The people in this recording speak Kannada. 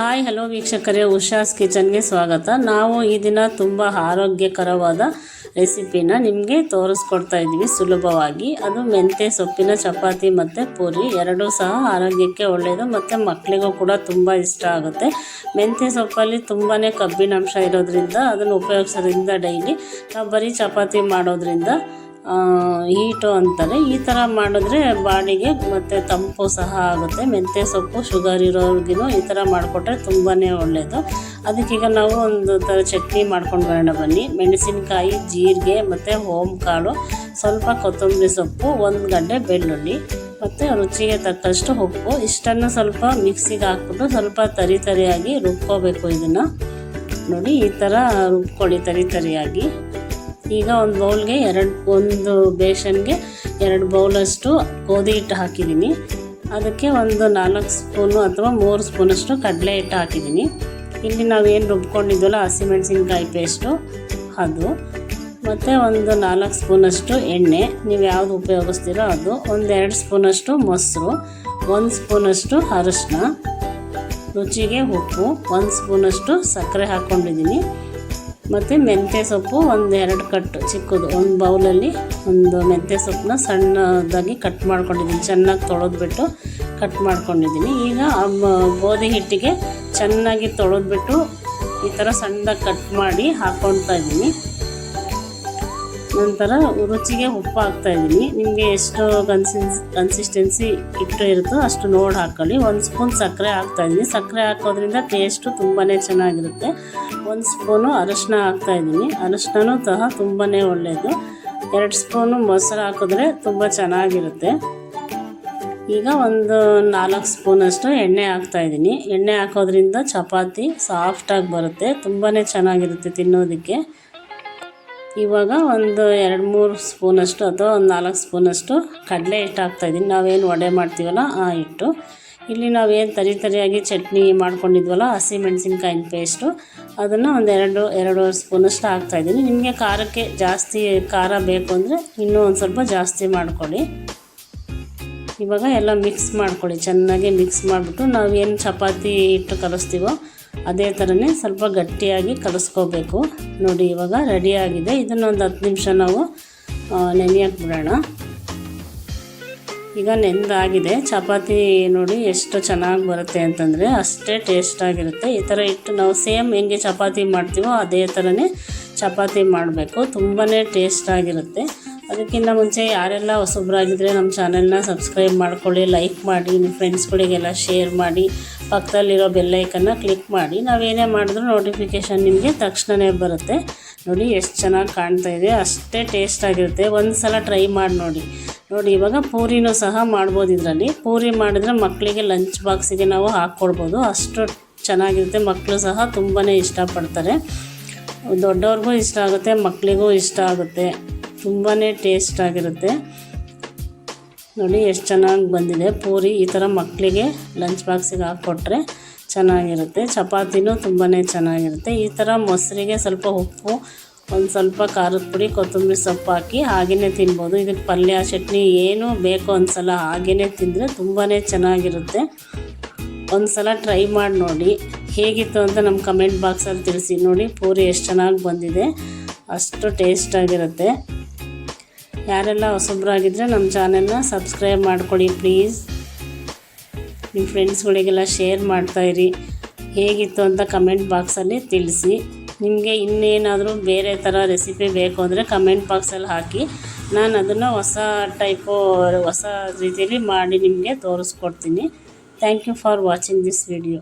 ಹಾಯ್ ಹಲೋ ವೀಕ್ಷಕರೇ, ಉಷಾಸ್ ಕಿಚನ್ಗೆ ಸ್ವಾಗತ. ನಾವು ಈ ದಿನ ತುಂಬ ಆರೋಗ್ಯಕರವಾದ ರೆಸಿಪಿನ ನಿಮಗೆ ತೋರಿಸ್ಕೊಡ್ತಾ ಇದ್ದೀವಿ ಸುಲಭವಾಗಿ. ಅದು ಮೆಂತ್ಯ ಸೊಪ್ಪಿನ ಚಪಾತಿ ಮತ್ತು ಪೂರಿ ಎರಡೂ ಸಹ ಆರೋಗ್ಯಕ್ಕೆ ಒಳ್ಳೆಯದು ಮತ್ತು ಮಕ್ಕಳಿಗೂ ಕೂಡ ತುಂಬ ಇಷ್ಟ ಆಗುತ್ತೆ. ಮೆಂತ್ಯ ಸೊಪ್ಪಲ್ಲಿ ತುಂಬಾ ಕಬ್ಬಿನಾಂಶ ಇರೋದ್ರಿಂದ ಅದನ್ನು ಉಪಯೋಗಿಸೋದ್ರಿಂದ ಡೈಲಿ ನಾವು ಬರೀ ಚಪಾತಿ ಮಾಡೋದ್ರಿಂದ ಹೀಟು ಅಂತಾರೆ. ಈ ಥರ ಮಾಡಿದ್ರೆ ಬಾಡಿಗೆ ಮತ್ತು ತಂಪು ಸಹ ಆಗುತ್ತೆ. ಮೆಂತ್ಯ ಸೊಪ್ಪು ಶುಗರ್ ಇರೋರಿಗೂ ಈ ಥರ ಮಾಡಿಕೊಟ್ರೆ ತುಂಬಾ ಒಳ್ಳೆಯದು. ಅದಕ್ಕೀಗ ನಾವು ಒಂದು ಥರ ಚಟ್ನಿ ಮಾಡ್ಕೊಂಡು ಬರೋಣ ಬನ್ನಿ. ಮೆಣಸಿನಕಾಯಿ, ಜೀರಿಗೆ ಮತ್ತು ಓಮ್ ಕಾಳು, ಸ್ವಲ್ಪ ಕೊತ್ತಂಬರಿ ಸೊಪ್ಪು, ಒಂದು ಗಡ್ಡೆ ಬೆಳ್ಳುಳ್ಳಿ ಮತ್ತು ರುಚಿಗೆ ತಕ್ಕಷ್ಟು ಉಪ್ಪು, ಇಷ್ಟನ್ನು ಸ್ವಲ್ಪ ಮಿಕ್ಸಿಗೆ ಹಾಕ್ಬಿಟ್ಟು ಸ್ವಲ್ಪ ತರಿಯಾಗಿ ರುಬ್ಕೋಬೇಕು. ಇದನ್ನು ನೋಡಿ, ಈ ಥರ ರುಬ್ಕೊಳ್ಳಿ ತರಿಯಾಗಿ. ಈಗ ಒಂದು ಬೌಲ್ಗೆ ಒಂದು ಬೇಸನ್ಗೆ 2 ಬೌಲಷ್ಟು ಗೋಧಿ ಹಿಟ್ಟು ಹಾಕಿದ್ದೀನಿ. ಅದಕ್ಕೆ ಒಂದು 4 ಸ್ಪೂನು ಅಥವಾ 3 ಸ್ಪೂನಷ್ಟು ಕಡಲೆ ಹಿಟ್ಟು ಹಾಕಿದ್ದೀನಿ. ಇಲ್ಲಿ ನಾವೇನು ರುಬ್ಕೊಂಡಿದ್ವಲ್ಲ ಹಸಿಮೆಣಸಿನ್ಕಾಯಿ ಪೇಸ್ಟು ಅದು, ಮತ್ತು ಒಂದು 4 ಸ್ಪೂನಷ್ಟು ಎಣ್ಣೆ, ನೀವು ಯಾವುದು ಉಪಯೋಗಿಸ್ತೀರೋ ಅದು, ಒಂದು 2 ಸ್ಪೂನಷ್ಟು ಮೊಸರು, 1 ಸ್ಪೂನಷ್ಟು ಅರಿಶಿನ, ರುಚಿಗೆ ಉಪ್ಪು, 1 ಸ್ಪೂನಷ್ಟು ಸಕ್ಕರೆ ಹಾಕ್ಕೊಂಡಿದ್ದೀನಿ. ಮತ್ತು ಮೆಂತ್ಯ ಸೊಪ್ಪು ಒಂದು 2 ಕಟ್ಟು ಚಿಕ್ಕದು, ಒಂದು ಬೌಲಲ್ಲಿ ಒಂದು ಮೆಂತ್ಯ ಸೊಪ್ಪನ್ನ ಸಣ್ಣದಾಗಿ ಕಟ್ ಮಾಡ್ಕೊಂಡಿದ್ದೀನಿ. ಚೆನ್ನಾಗಿ ತೊಳೆದ್ಬಿಟ್ಟು ಕಟ್ ಮಾಡ್ಕೊಂಡಿದ್ದೀನಿ. ಈಗ ಗೋಧಿ ಹಿಟ್ಟಿಗೆ ಚೆನ್ನಾಗಿ ತೊಳೆದ್ಬಿಟ್ಟು ಈ ಥರ ಸಣ್ಣದಾಗಿ ಕಟ್ ಮಾಡಿ ಹಾಕ್ಕೊಳ್ತಾ ಇದ್ದೀನಿ. ನಂತರ ರುಚಿಗೆ ಉಪ್ಪು ಹಾಕ್ತಾಯಿದ್ದೀನಿ. ನಿಮಗೆ ಎಷ್ಟು ಕನ್ಸಿಸ್ಟೆನ್ಸಿ ಹಿಟ್ಟು ಇರುತ್ತೋ ಅಷ್ಟು ನೋಡಿ ಹಾಕ್ಕೊಳ್ಳಿ. 1 ಸ್ಪೂನ್ ಸಕ್ಕರೆ ಹಾಕ್ತಾಯಿದ್ದೀನಿ. ಸಕ್ಕರೆ ಹಾಕೋದ್ರಿಂದ ಟೇಸ್ಟು ತುಂಬಾ ಚೆನ್ನಾಗಿರುತ್ತೆ. 1 ಸ್ಪೂನು ಅರಿಶಿನ ಹಾಕ್ತಾಯಿದ್ದೀನಿ. ಅರಿಶಿನೂ ಸಹ ತುಂಬಾ ಒಳ್ಳೆಯದು. 2 ಸ್ಪೂನು ಮೊಸರು ಹಾಕಿದ್ರೆ ತುಂಬ ಚೆನ್ನಾಗಿರುತ್ತೆ. ಈಗ ಒಂದು 4 ಸ್ಪೂನಷ್ಟು ಎಣ್ಣೆ ಹಾಕ್ತಾಯಿದ್ದೀನಿ. ಎಣ್ಣೆ ಹಾಕೋದ್ರಿಂದ ಚಪಾತಿ ಸಾಫ್ಟಾಗಿ ಬರುತ್ತೆ, ತುಂಬಾ ಚೆನ್ನಾಗಿರುತ್ತೆ ತಿನ್ನೋದಕ್ಕೆ. ಇವಾಗ ಒಂದು 2-3 ಸ್ಪೂನಷ್ಟು ಅಥವಾ ಒಂದು 4 ಸ್ಪೂನಷ್ಟು ಕಡಲೆ ಹಿಟ್ಟು ಹಾಕ್ತಾಯಿದ್ದೀನಿ. ನಾವೇನು ವಡೆ ಮಾಡ್ತೀವಲ್ಲ ಆ ಹಿಟ್ಟು. ಇಲ್ಲಿ ನಾವೇನು ತರಿಯಾಗಿ ಚಟ್ನಿ ಮಾಡ್ಕೊಂಡಿದ್ವಲ್ಲ ಹಸಿಮೆಣಸಿನ್ಕಾಯಿನ ಪೇಸ್ಟು, ಅದನ್ನು ಒಂದು 2 ಸ್ಪೂನಷ್ಟು ಹಾಕ್ತಾಯಿದ್ದೀನಿ. ನಿಮಗೆ ಖಾರಕ್ಕೆ ಜಾಸ್ತಿ ಖಾರ ಬೇಕು ಅಂದರೆ ಇನ್ನೂ ಒಂದು ಸ್ವಲ್ಪ ಜಾಸ್ತಿ ಮಾಡ್ಕೊಳ್ಳಿ. ಇವಾಗ ಎಲ್ಲ ಮಿಕ್ಸ್ ಮಾಡ್ಕೊಳ್ಳಿ. ಚೆನ್ನಾಗಿ ಮಿಕ್ಸ್ ಮಾಡಿಬಿಟ್ಟು ನಾವೇನು ಚಪಾತಿ ಹಿಟ್ಟು ಕಲಿಸ್ತೀವೋ ಅದೇ ಥರನೇ ಸ್ವಲ್ಪ ಗಟ್ಟಿಯಾಗಿ ಕಲಿಸ್ಕೋಬೇಕು. ನೋಡಿ, ಇವಾಗ ರೆಡಿಯಾಗಿದೆ. ಇದನ್ನೊಂದು 10 ನಿಮಿಷ ನಾವು ನೆನೆಯಕ್ಕೆ ಬಿಡೋಣ. ಈಗ ನೆಂದಾಗಿದೆ. ಚಪಾತಿ ನೋಡಿ ಎಷ್ಟು ಚೆನ್ನಾಗಿ ಬರುತ್ತೆ ಅಂತಂದರೆ ಅಷ್ಟೇ ಟೇಸ್ಟಾಗಿರುತ್ತೆ. ಈ ಥರ ಇಟ್ಟು ನಾವು ಸೇಮ್ ಹೆಂಗೆ ಚಪಾತಿ ಮಾಡ್ತೀವೋ ಅದೇ ಥರನೇ ಚಪಾತಿ ಮಾಡಬೇಕು. ತುಂಬಾ ಟೇಸ್ಟಾಗಿರುತ್ತೆ. ಅದಕ್ಕಿಂತ ಮುಂಚೆ ಯಾರೆಲ್ಲ ಹೊಸಬ್ರಾಗಿದ್ದರೆ ನಮ್ಮ ಚಾನೆಲ್ನ ಸಬ್ಸ್ಕ್ರೈಬ್ ಮಾಡ್ಕೊಳ್ಳಿ, ಲೈಕ್ ಮಾಡಿ, ನಿಮ್ಮ ಫ್ರೆಂಡ್ಸ್ಗಳಿಗೆಲ್ಲ ಶೇರ್ ಮಾಡಿ, ಪಕ್ಕದಲ್ಲಿರೋ ಬೆಲ್ಲೈಕನ್ನ ಕ್ಲಿಕ್ ಮಾಡಿ. ನಾವೇನೇ ಮಾಡಿದ್ರೂ ನೋಟಿಫಿಕೇಷನ್ ನಿಮಗೆ ತಕ್ಷಣವೇ ಬರುತ್ತೆ. ನೋಡಿ ಎಷ್ಟು ಚೆನ್ನಾಗಿ ಕಾಣ್ತಾ ಇದೆ, ಅಷ್ಟೇ ಟೇಸ್ಟಾಗಿರುತ್ತೆ. ಒಂದು ಸಲ ಟ್ರೈ ಮಾಡಿ ನೋಡಿ. ಇವಾಗ ಪೂರಿನೂ ಸಹ ಮಾಡ್ಬೋದು. ಇದರಲ್ಲಿ ಪೂರಿ ಮಾಡಿದ್ರೆ ಮಕ್ಕಳಿಗೆ ಲಂಚ್ ಬಾಕ್ಸಿಗೆ ನಾವು ಹಾಕ್ಕೊಡ್ಬೋದು, ಅಷ್ಟು ಚೆನ್ನಾಗಿರುತ್ತೆ. ಮಕ್ಕಳು ಸಹ ತುಂಬಾ ಇಷ್ಟಪಡ್ತಾರೆ. ದೊಡ್ಡವ್ರಿಗೂ ಇಷ್ಟ ಆಗುತ್ತೆ, ಮಕ್ಕಳಿಗೂ ಇಷ್ಟ ಆಗುತ್ತೆ. ತುಂಬಾ ಟೇಸ್ಟಾಗಿರುತ್ತೆ. ನೋಡಿ ಎಷ್ಟು ಚೆನ್ನಾಗಿ ಬಂದಿದೆ ಪೂರಿ. ಈ ಥರ ಮಕ್ಕಳಿಗೆ ಲಂಚ್ ಬಾಕ್ಸಿಗೆ ಹಾಕ್ಕೊಟ್ರೆ ಚೆನ್ನಾಗಿರುತ್ತೆ. ಚಪಾತಿನೂ ತುಂಬಾ ಚೆನ್ನಾಗಿರುತ್ತೆ. ಈ ಥರ ಮೊಸರಿಗೆ ಸ್ವಲ್ಪ ಉಪ್ಪು, ಒಂದು ಸ್ವಲ್ಪ ಖಾರದ ಪುಡಿ, ಕೊತ್ತಂಬರಿ ಸೊಪ್ಪು ಹಾಕಿ ಹಾಗೆಯೇ ತಿನ್ಬೋದು. ಇದಕ್ಕೆ ಪಲ್ಯ ಚಟ್ನಿ ಏನು ಬೇಕು ಒಂದ್ಸಲ ಹಾಗೆಯೇ ತಿಂದರೆ ತುಂಬಾ ಚೆನ್ನಾಗಿರುತ್ತೆ. ಒಂದು ಸಲ ಟ್ರೈ ಮಾಡಿ ನೋಡಿ, ಹೇಗಿತ್ತು ಅಂತ ನಮ್ಮ ಕಮೆಂಟ್ ಬಾಕ್ಸಲ್ಲಿ ತಿಳಿಸಿ. ನೋಡಿ ಪೂರಿ ಎಷ್ಟು ಚೆನ್ನಾಗಿ ಬಂದಿದೆ, ಅಷ್ಟು ಟೇಸ್ಟಾಗಿರುತ್ತೆ. ಯಾರೆಲ್ಲ ಹೊಸಬ್ರಾಗಿದ್ದರೆ ನಮ್ಮ ಚಾನೆಲ್ನ ಸಬ್ಸ್ಕ್ರೈಬ್ ಮಾಡ್ಕೊಳ್ಳಿ ಪ್ಲೀಸ್. ನಿಮ್ಮ ಫ್ರೆಂಡ್ಸ್ಗಳಿಗೆಲ್ಲ ಶೇರ್ ಮಾಡ್ತಾಯಿರಿ. ಹೇಗಿತ್ತು ಅಂತ ಕಮೆಂಟ್ ಬಾಕ್ಸಲ್ಲಿ ತಿಳಿಸಿ. ನಿಮಗೆ ಇನ್ನೇನಾದರೂ ಬೇರೆ ಥರ ರೆಸಿಪಿ ಬೇಕು ಅಂದರೆ ಕಮೆಂಟ್ ಬಾಕ್ಸಲ್ಲಿ ಹಾಕಿ, ನಾನು ಅದನ್ನು ಹೊಸ ರೀತಿಯಲ್ಲಿ ಮಾಡಿ ನಿಮಗೆ ತೋರಿಸ್ಕೊಡ್ತೀನಿ. Thank you for watching this video.